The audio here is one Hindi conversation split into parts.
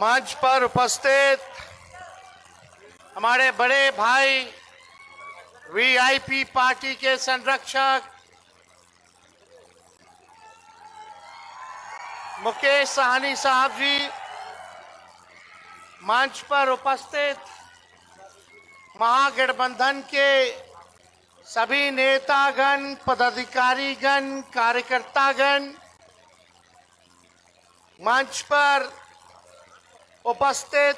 मंच पर उपस्थित हमारे बड़े भाई वीआईपी पार्टी के संरक्षक मुकेश साहनी साहब जी, मंच पर उपस्थित महागठबंधन के सभी नेतागण, पदाधिकारीगण, कार्यकर्तागण, मंच पर उपस्थित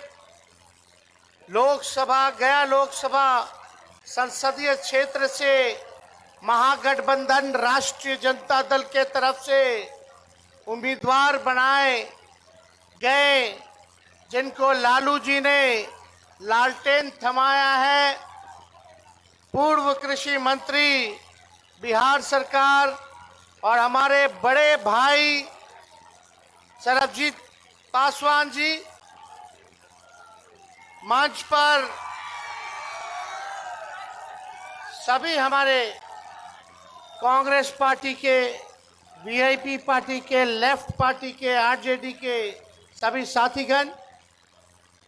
गया लोकसभा संसदीय क्षेत्र से महागठबंधन राष्ट्रीय जनता दल के तरफ से उम्मीदवार बनाए गए, जिनको लालू जी ने लालटेन थमाया है, पूर्व कृषि मंत्री बिहार सरकार और हमारे बड़े भाई सरबजीत पासवान जी, मंच पर सभी हमारे कांग्रेस पार्टी के, वीआईपी पार्टी के, लेफ्ट पार्टी के, आरजेडी के सभी साथीगण,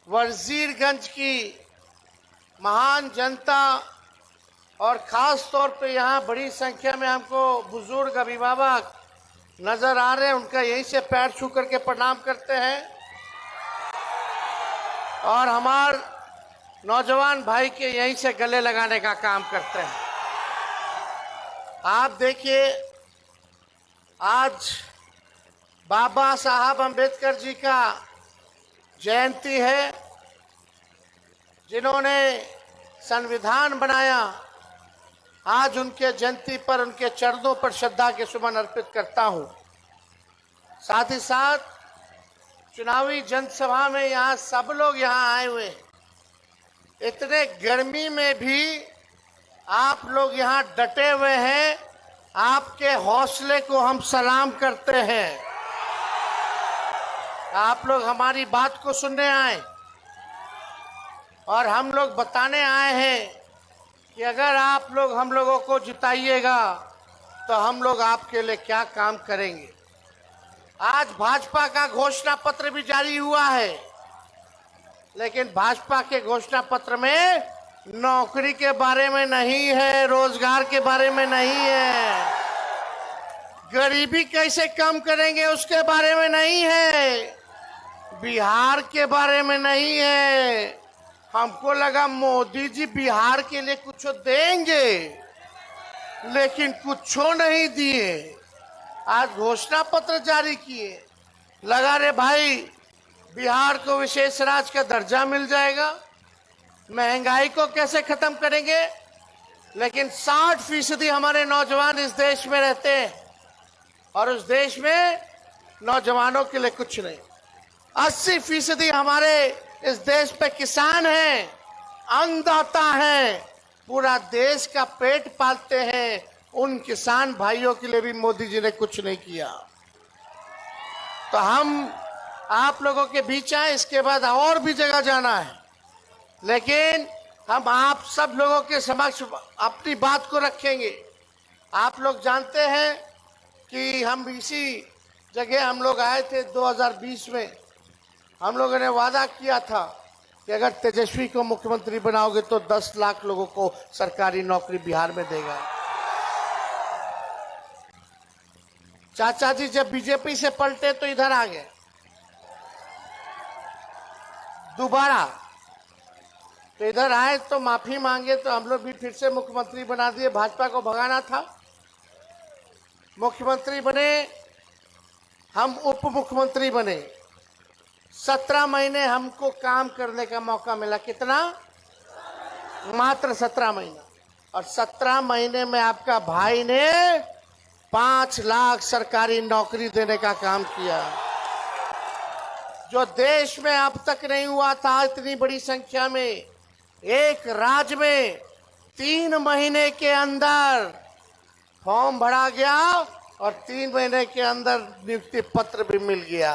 वजीरगंज की महान जनता और ख़ास तौर पे यहाँ बड़ी संख्या में हमको बुजुर्ग अभिभावक नज़र आ रहे हैं, उनका यहीं से पैर छू करके प्रणाम करते हैं और हमारे नौजवान भाई के यहीं से गले लगाने का काम करते हैं। आप देखिए, आज बाबा साहब अम्बेडकर जी का जयंती है, जिन्होंने संविधान बनाया। आज उनके जयंती पर उनके चरणों पर श्रद्धा के सुमन अर्पित करता हूं। साथ ही साथ चुनावी जनसभा में यहाँ सब लोग यहाँ आए हुए हैं। इतने गर्मी में भी आप लोग यहाँ डटे हुए हैं। आपके हौसले को हम सलाम करते हैं। आप लोग हमारी बात को सुनने आए और हम लोग बताने आए हैं कि अगर आप लोग हम लोगों को जिताइएगा तो हम लोग आपके लिए क्या काम करेंगे। आज भाजपा का घोषणा पत्र भी जारी हुआ है, लेकिन भाजपा के घोषणा पत्र में नौकरी के बारे में नहीं है, रोजगार के बारे में नहीं है, गरीबी कैसे कम करेंगे उसके बारे में नहीं है, बिहार के बारे में नहीं है। हमको लगा मोदी जी बिहार के लिए कुछ देंगे, लेकिन कुछ नहीं दिए। आज घोषणा पत्र जारी किए, लगा रे भाई बिहार को विशेष राज्य का दर्जा मिल जाएगा, महंगाई को कैसे खत्म करेंगे। लेकिन 60% हमारे नौजवान इस देश में रहते हैं और उस देश में नौजवानों के लिए कुछ नहीं। 80% हमारे इस देश पे किसान हैं, अन्नदाता हैं, पूरा देश का पेट पालते हैं। उन किसान भाइयों के लिए भी मोदी जी ने कुछ नहीं किया। तो हम आप लोगों के बीच आए, इसके बाद और भी जगह जाना है, लेकिन हम आप सब लोगों के समक्ष अपनी बात को रखेंगे। आप लोग जानते हैं कि हम इसी जगह हम लोग आए थे 2020 में। हम लोगों ने वादा किया था कि अगर तेजस्वी को मुख्यमंत्री बनाओगे तो 10 लाख लोगों को सरकारी नौकरी बिहार में देगा। चाचा जी जब बीजेपी से पलटे तो इधर आ गए दोबारा, तो इधर आए तो माफी मांगे, तो हम लोग भी फिर से मुख्यमंत्री बना दिए। भाजपा को भगाना था, मुख्यमंत्री बने, हम उप मुख्यमंत्री बने। 17 महीने हमको काम करने का मौका मिला। कितना? मात्र 17 महीना। और 17 महीने में आपका भाई ने 5 लाख सरकारी नौकरी देने का काम किया, जो देश में अब तक नहीं हुआ था। इतनी बड़ी संख्या में एक राज्य में 3 महीने के अंदर फॉर्म भरा गया और 3 महीने के अंदर नियुक्ति पत्र भी मिल गया।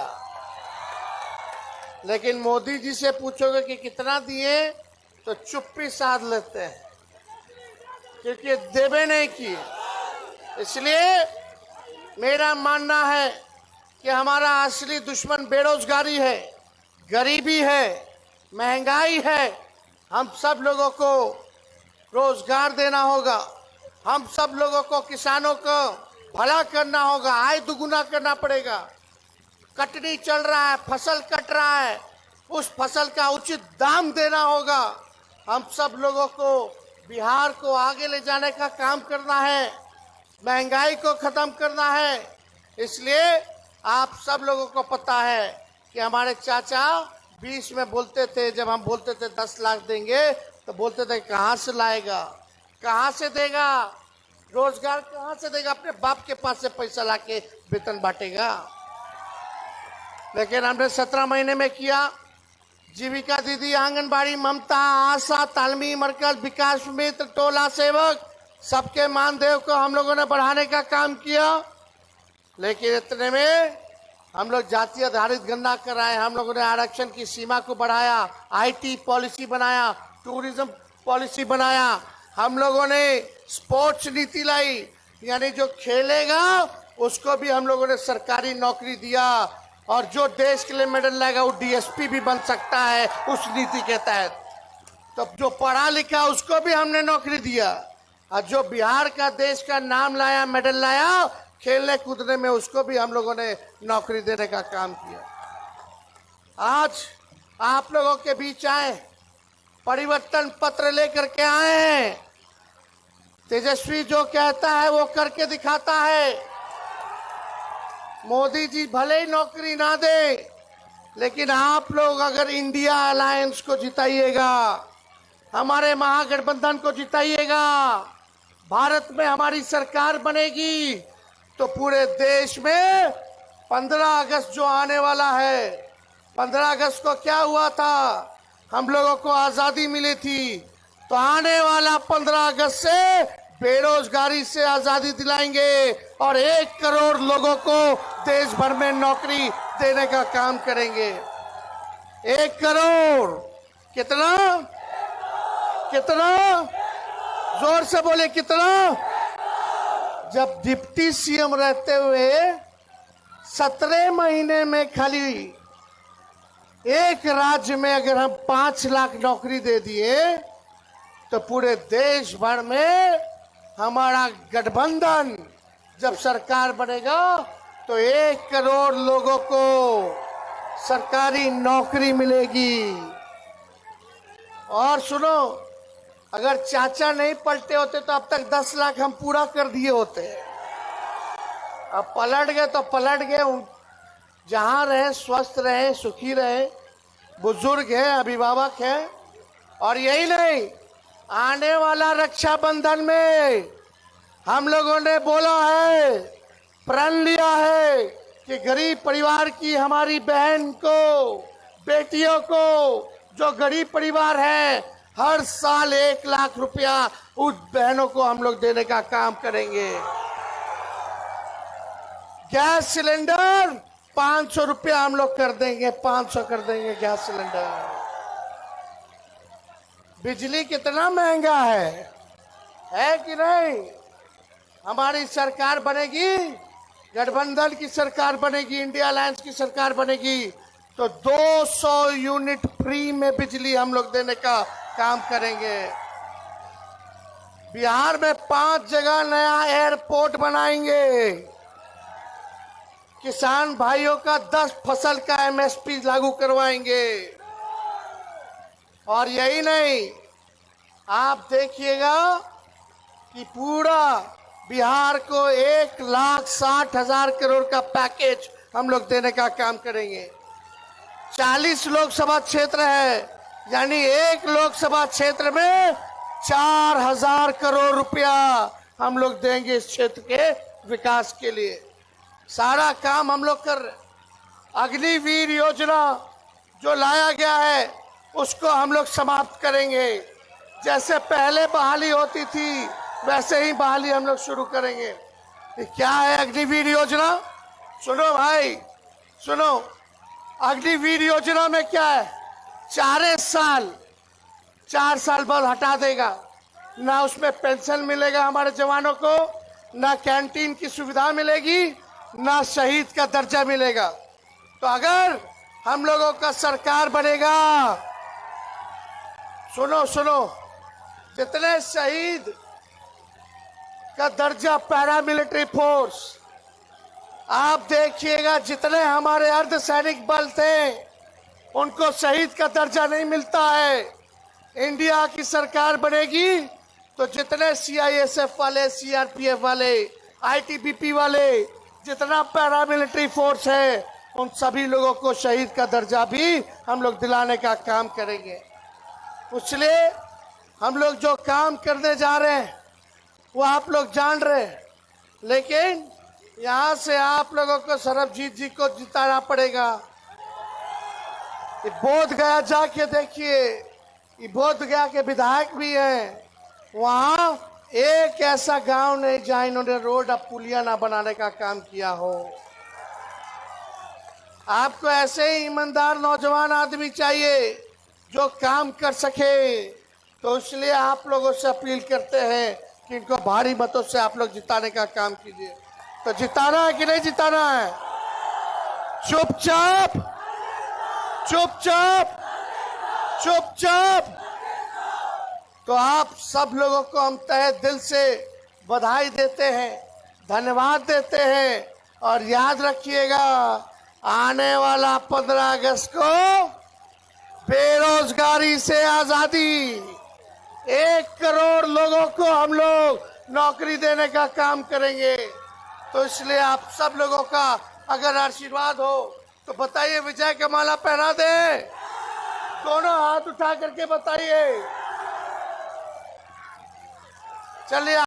लेकिन मोदी जी से पूछोगे कि कितना दिए तो चुप्पी साध लेते हैं, क्योंकि देवे नहीं किए। इसलिए मेरा मानना है कि हमारा असली दुश्मन बेरोजगारी है, गरीबी है, महंगाई है। हम सब लोगों को रोजगार देना होगा, हम सब लोगों को किसानों को भला करना होगा, आय दुगुना करना पड़ेगा। कटनी चल रहा है, फसल कट रहा है, उस फसल का उचित दाम देना होगा। हम सब लोगों को बिहार को आगे ले जाने का काम करना है, महंगाई को खत्म करना है। इसलिए आप सब लोगों को पता है कि हमारे चाचा 20 में बोलते थे, जब हम बोलते थे 10 लाख देंगे तो बोलते थे कहाँ से लाएगा, कहाँ से देगा, रोजगार कहाँ से देगा, अपने बाप के पास से पैसा लाके वेतन बांटेगा। लेकिन हमने 17 महीने में किया। जीविका दीदी, आंगनबाड़ी, ममता, आशा, तालमी मरकज, विकास मित्र, टोला सेवक, सबके मानदेय को हम लोगों ने बढ़ाने का काम किया। लेकिन इतने में हम लोग जाति आधारित गणना कराए, हम लोगों ने आरक्षण की सीमा को बढ़ाया, आईटी पॉलिसी बनाया, टूरिज्म पॉलिसी बनाया, हम लोगों ने स्पोर्ट्स नीति लाई, यानी जो खेलेगा उसको भी हम लोगों ने सरकारी नौकरी दिया, और जो देश के लिए मेडल लाएगा वो डीएसपी भी बन सकता है उस नीति के तहत। तो जो पढ़ा लिखा उसको भी हमने नौकरी दिया, और जो बिहार का देश का नाम लाया, मेडल लाया खेलने कूदने में, उसको भी हम लोगों ने नौकरी देने का काम किया। आज आप लोगों के बीच आए, परिवर्तन पत्र लेकर के आए हैं। तेजस्वी जो कहता है वो करके दिखाता है। मोदी जी भले ही नौकरी ना दे, लेकिन आप लोग अगर इंडिया अलायंस को जिताइएगा, हमारे महागठबंधन को जिताइएगा, भारत में हमारी सरकार बनेगी, तो पूरे देश में 15 अगस्त जो आने वाला है, 15 अगस्त को क्या हुआ था, हम लोगों को आजादी मिली थी, तो आने वाला 15 अगस्त से बेरोजगारी से आजादी दिलाएंगे और 1 करोड़ लोगों को देश भर में नौकरी देने का काम करेंगे। 1 करोड़ कितना, कितना, जोर से बोले कितना। जब डिप्टी सीएम रहते हुए 17 महीने में खाली एक राज्य में अगर हम 5 लाख नौकरी दे दिए, तो पूरे देश भर में हमारा गठबंधन जब सरकार बनेगा तो 1 करोड़ लोगों को सरकारी नौकरी मिलेगी। और सुनो, अगर चाचा नहीं पलटे होते तो अब तक 10 लाख हम पूरा कर दिए होते। अब पलट गए तो पलट गए, जहां रहे स्वस्थ रहे, सुखी रहे, बुजुर्ग है, अभिभावक है। और यही नहीं, आने वाला रक्षाबंधन में हम लोगों ने बोला है, प्रण लिया है कि गरीब परिवार की हमारी बहन को, बेटियों को, जो गरीब परिवार है, हर साल 1 लाख रुपया उस बहनों को हम लोग देने का काम करेंगे। गैस सिलेंडर 500 रुपया हम लोग कर देंगे, 500 कर देंगे गैस सिलेंडर। बिजली कितना महंगा है कि नहीं? हमारी सरकार बनेगी, गठबंधन की सरकार बनेगी, इंडिया अलायंस की सरकार बनेगी, तो 200 यूनिट फ्री में बिजली हम लोग देने का काम करेंगे। बिहार में 5 जगह नया एयरपोर्ट बनाएंगे। किसान भाइयों का 10 फसल का एमएसपी लागू करवाएंगे। और यही नहीं, आप देखिएगा कि पूरा बिहार को 1,60,000 करोड़ का पैकेज हम लोग देने का काम करेंगे। 40 लोकसभा क्षेत्र है, यानी 1 लोकसभा क्षेत्र में 4,000 करोड़ रुपया हम लोग देंगे इस क्षेत्र के विकास के लिए। सारा काम हम लोग कर रहे। अग्निवीर योजना जो लाया गया है उसको हम लोग समाप्त करेंगे। जैसे पहले बहाली होती थी वैसे ही बहाली हम लोग शुरू करेंगे। क्या है अग्निवीर योजना? सुनो भाई, सुनो, अग्निवीर योजना में क्या है? 4 साल बाद हटा देगा। ना उसमें पेंशन मिलेगा हमारे जवानों को, ना कैंटीन की सुविधा मिलेगी, ना शहीद का दर्जा मिलेगा। तो अगर हम लोगों का सरकार बनेगा। सुनो सुनो, जितने शहीद का दर्जा पैरामिलिट्री फोर्स, आप देखिएगा जितने हमारे अर्धसैनिक बल थे उनको शहीद का दर्जा नहीं मिलता है। इंडिया की सरकार बनेगी तो जितने सीआईएसएफ वाले, सीआरपीएफ वाले, आईटीबीपी वाले, जितना पैरामिलिट्री फोर्स है, उन सभी लोगों को शहीद का दर्जा भी हम लोग दिलाने का काम करेंगे। इसलिए हम लोग जो काम करने जा रहे हैं वो आप लोग जान रहे हैं, लेकिन यहां से आप लोगों को सरबजीत जी को जिताना पड़ेगा। बोध गया जाके देखिए, ये बोध गया के विधायक भी हैं, वहां एक ऐसा गांव नहीं जहां इन्होंने रोड अब पुलिया ना बनाने का काम किया हो। आपको ऐसे ही ईमानदार नौजवान आदमी चाहिए जो काम कर सके, तो इसलिए आप लोगों से अपील करते हैं कि इनको भारी मतों से आप लोग जिताने का काम कीजिए। तो जिताना है कि नहीं जिताना है? चुपचाप चुपचाप चुपचाप। तो आप सब लोगों को हम तहे दिल से बधाई देते हैं, धन्यवाद देते हैं, और याद रखिएगा आने वाला 15 अगस्त को बेरोजगारी से आजादी, 1 करोड़ लोगों को हम लोग नौकरी देने का काम करेंगे। तो इसलिए आप सब लोगों का अगर आशीर्वाद हो तो बताइए, विजय का माला पहना दे। दोनों हाथ उठा करके बताइए। चलिए।